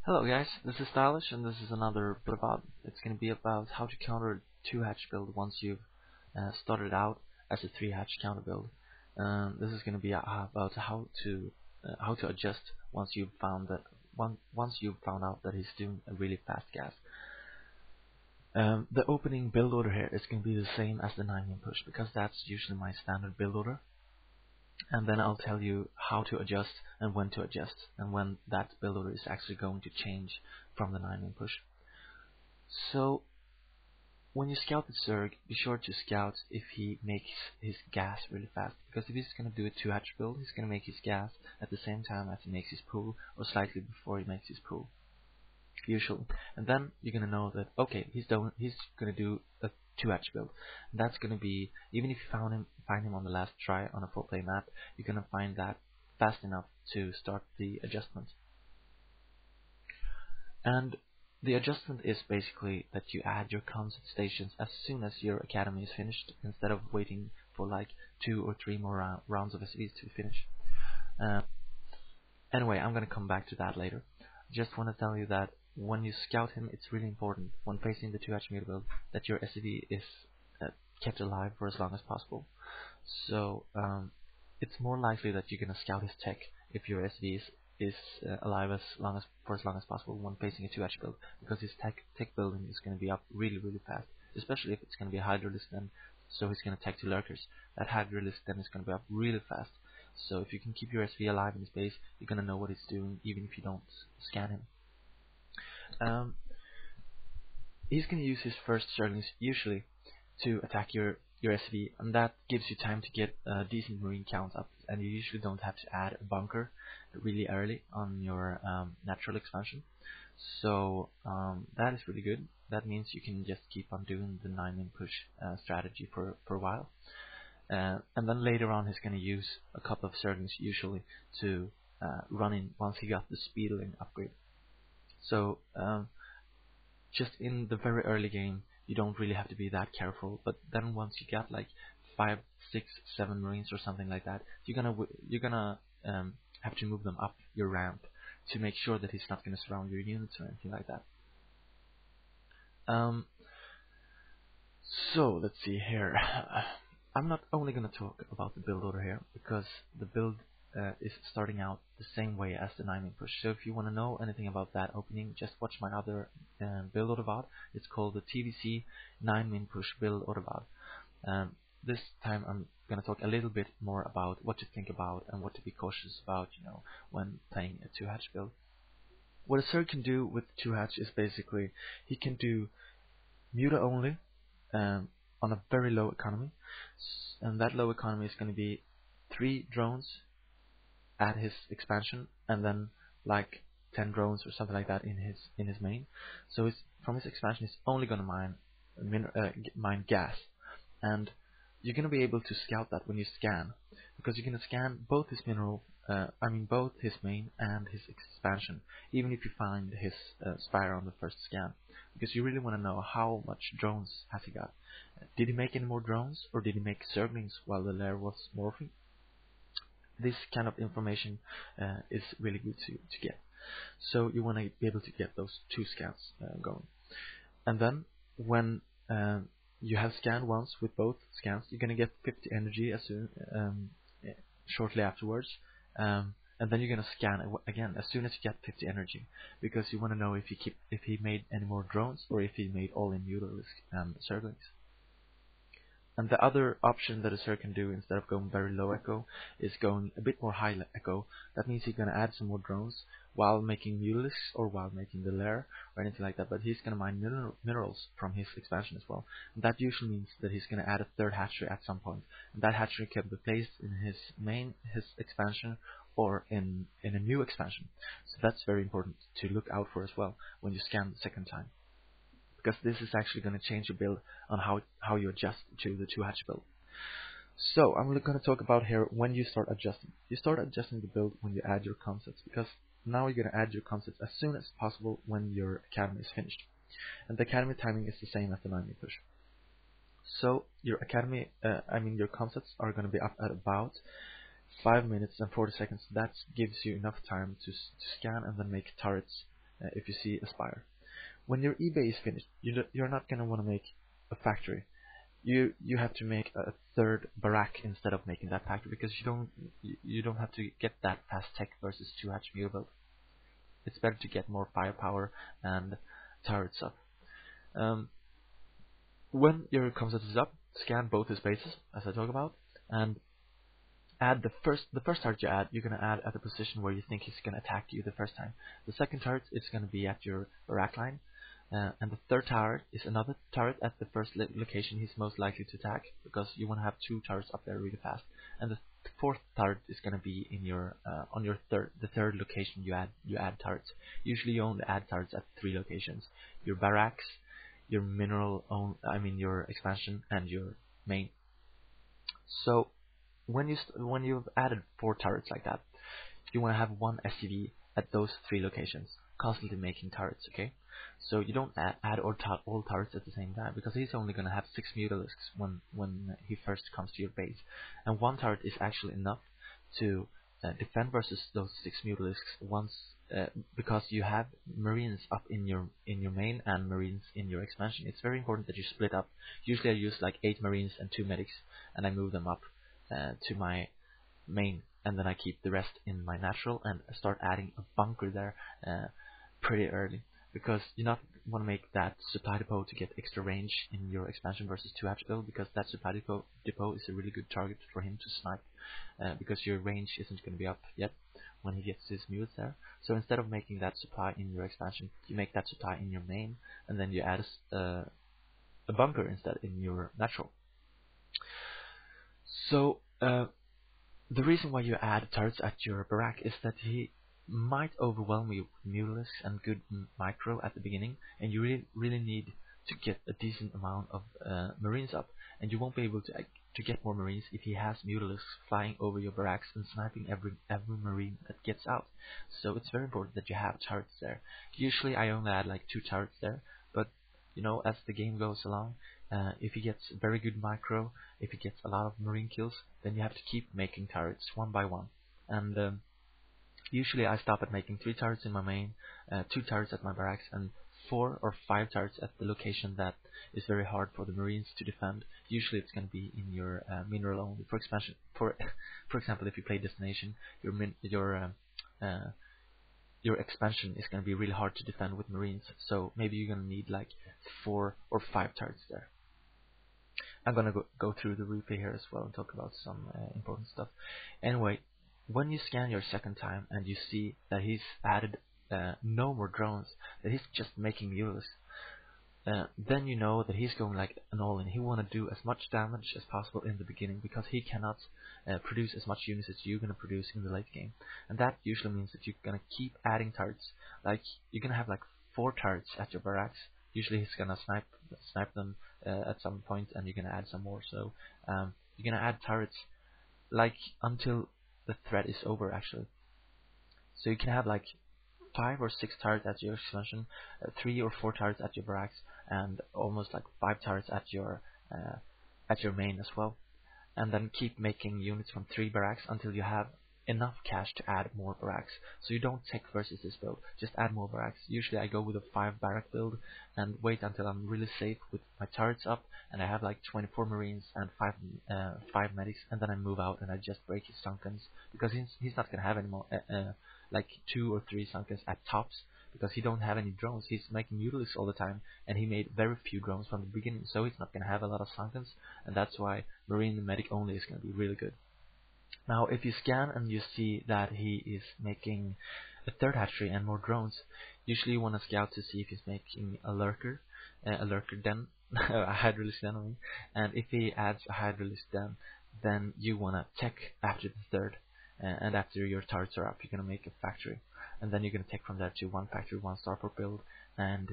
Hello guys, this is Stylish and this is another build about. It's going to be about how to counter 2-hatch build once you've started out as a 3-hatch counter build. This is going to be about how to adjust once you've found out that he's doing a really fast gas. The opening build order here is going to be the same as the 9-min push because that's usually my standard build order. And then I'll tell you how to adjust and when to adjust and when that build order is actually going to change from the 9-min push. So when you scout the Zerg, be sure to scout if he makes his gas really fast, because if he's going to do a 2-hatch build, he's going to make his gas at the same time as he makes his pool, or slightly before he makes his pool, usually. And then you're going to know that okay, he's going to do a 2-hatch build. And that's going to be, even if you find him on the last try on a 4-play map, you're going to find that fast enough to start the adjustment. And the adjustment is basically that you add your concept stations as soon as your academy is finished, instead of waiting for like 2 or 3 more rounds of SVs to finish. Anyway, I'm going to come back to that later. Just want to tell you that when you scout him, it's really important when facing the 2-hatch meter build that your SCV is kept alive for as long as possible. So it's more likely that you're going to scout his tech if your SCV is alive for as long as possible when facing a 2-hatch build, because his tech building is going to be up really fast, especially if it's going to be a Hydralisk then, so he's going to tech to lurkers. That Hydralisk then is going to be up really fast. So if you can keep your SV alive in his base, you're going to know what he's doing even if you don't scan him. He's going to use his first Zerglings usually to attack your SV, and that gives you time to get a decent marine count up, and you usually don't have to add a bunker really early on your natural expansion. So that is really good. That means you can just keep on doing the 9-min push strategy for a while. And then later on he's going to use a couple of Zerglings usually to run in once he got the speedling upgrade. So just in the very early game you don't really have to be that careful, but then once you get like 5, 6, 7 marines or something like that, you're gonna have to move them up your ramp to make sure that he's not gonna surround your units or anything like that. So let's see here. I'm not only gonna talk about the build order here, because the build is starting out the same way as the 9-min push. So if you want to know anything about that opening, just watch my other build order VOD. It's called the TvZ 9-min push build order VOD. This time I'm going to talk a little bit more about what to think about and what to be cautious about, when playing a 2-hatch build. What a Zerg can do with 2-hatch is basically he can do muta only on a very low economy, and that low economy is going to be 3 drones at his expansion, and then like 10 drones or something like that in his main. So from his expansion he's only going to mine gas, and you're going to be able to scout that when you scan, because you're going to scan both his both his main and his expansion, even if you find his spire on the first scan, because you really want to know how much drones has he got. Did he make any more drones, or did he make Zerglings while the lair was morphing? This kind of information is really good to get. So you want to be able to get those 2 scans going. And then when you have scanned once with both scans, you're going to get 50 energy shortly afterwards. And then you're going to scan again as soon as you get 50 energy, because you want to know if he made any more drones or if he made all in mutalisks Zerglings. And the other option that a Zerg can do, instead of going very low echo, is going a bit more high echo. That means he's going to add some more drones while making mutalisks or while making the lair or anything like that. But he's going to mine minerals from his expansion as well. And that usually means that he's going to add a 3rd hatchery at some point. And that hatchery can be placed in his expansion or in a new expansion. So that's very important to look out for as well when you scan the second time, because this is actually going to change your build on how you adjust to the 2-hatch build. So I'm going to talk about here when you start adjusting. You start adjusting the build when you add your concepts, because now you're going to add your concepts as soon as possible when your academy is finished. And the academy timing is the same as the 9-min push. So your academy, your concepts are going to be up at about 5 minutes and 40 seconds. That gives you enough time to scan and then make turrets if you see a spire. When your eBay is finished, you're not going to want to make a factory. You have to make a third barrack instead of making that factory, because you don't have to get that fast tech versus 2Hatch build. It's better to get more firepower and turrets up. When your concept is up, scan both his bases, as I talk about, and add the first turret you add. You're gonna add at the position where you think he's gonna attack you the first time. The second turret is gonna be at your barrack line, and the third turret is another turret at the first location he's most likely to attack, because you want to have 2 turrets up there really fast. And the fourth turret is gonna be in your on your third location you add turrets. Usually you only add turrets at 3 locations: your barracks, your your expansion, and your main. So when you've added 4 turrets like that, you want to have 1 SCV at those 3 locations, constantly making turrets. Okay, so you don't add all turrets at the same time, because he's only going to have 6 mutalisks when he first comes to your base, and 1 turret is actually enough to defend versus those 6 mutalisks once, because you have marines up in your main and marines in your expansion. It's very important that you split up. Usually I use like 8 marines and 2 medics, and I move them up to my main, and then I keep the rest in my natural and start adding a bunker there pretty early, because you not want to make that supply depot to get extra range in your expansion versus 2Hatch build, because that supply depot is a really good target for him to snipe, because your range isn't going to be up yet when he gets his mutes there. So instead of making that supply in your expansion, you make that supply in your main, and then you add a bunker instead in your natural. So the reason why you add turrets at your barrack is that he might overwhelm you with mutalisks and good micro at the beginning, and you really need to get a decent amount of marines up, and you won't be able to get more marines if he has mutalisks flying over your barracks and sniping every marine that gets out. So it's very important that you have turrets there. Usually I only add like 2 turrets there, but you know, as the game goes along, if he gets very good micro, if he gets a lot of marine kills, then you have to keep making turrets one by one. And usually I stop at making 3 turrets in my main, 2 turrets at my barracks, and 4 or 5 turrets at the location that is very hard for the marines to defend. Usually it's going to be in your mineral only. For expansion, for example, if you play destination, your expansion is going to be really hard to defend with marines. So maybe you're going to need like 4 or 5 turrets there. I'm going to go through the replay here as well and talk about some important stuff. Anyway, when you scan your second time and you see that he's added no more drones, that he's just making mutalisks, then you know that he's going like an all-in. He want to do as much damage as possible in the beginning, because he cannot produce as much units as you're going to produce in the late game. And that usually means that you're going to keep adding turrets. Like, you're going to have like 4 turrets at your barracks. Usually he's going to snipe them at some point, and you're going to add some more. So you're going to add turrets like until the threat is over, actually. So you can have like 5 or 6 turrets at your expansion, 3 or 4 turrets at your barracks, and almost like 5 turrets at your main as well. And then keep making units from 3 barracks until you have enough cash to add more barracks. So you don't tech versus this build, just add more barracks. Usually I go with a 5 barrack build and wait until I'm really safe with my turrets up, and I have like 24 marines and 5 medics, and then I move out and I just break his sunkens, because he's not gonna have any more like 2 or 3 sunkens at tops, because he don't have any drones. He's making mutalisks all the time, and he made very few drones from the beginning, so he's not gonna have a lot of sunkens, and that's why marine and medic only is gonna be really good. Now, if you scan and you see that he is making a 3rd hatchery and more drones, usually you want to scout to see if he's making a lurker den, a hydraulic den, I mean. And if he adds a hydraulic den, then you want to tech after the 3rd, and after your turrets are up, you're going to make a factory, and then you're going to tech from there to 1 factory, 1 starport build, and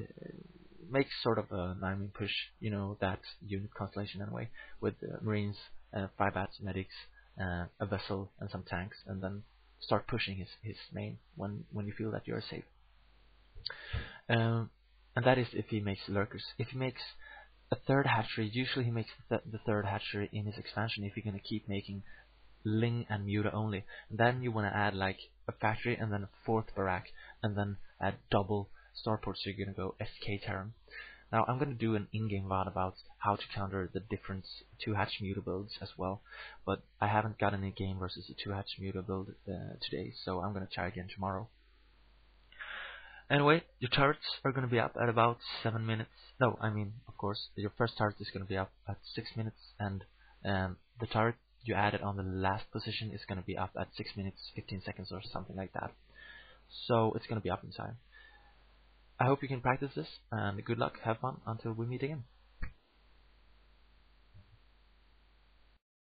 make sort of a 9-man push, you know, that unit constellation anyway, with marines, 5 bats, medics, a vessel and some tanks, and then start pushing his main when you feel that you're safe. And that is if he makes lurkers. If he makes a 3rd hatchery, usually he makes the 3rd hatchery in his expansion if you're going to keep making Ling and Muta only. And then you want to add like a factory and then a 4th barrack, and then add double starport, so you're gonna go SK Terran. Now I'm gonna do an in-game VOD about how to counter the different 2Hatch muta builds as well, but I haven't got any game versus the 2Hatch muta build today, so I'm gonna try again tomorrow. Anyway, your turrets are going to be up at about 7 minutes. No, I mean, of course, your first turret is going to be up at 6 minutes, and the turret you added on the last position is going to be up at 6 minutes, 15 seconds, or something like that. So it's going to be up in time. I hope you can practice this, and good luck, have fun, until we meet again.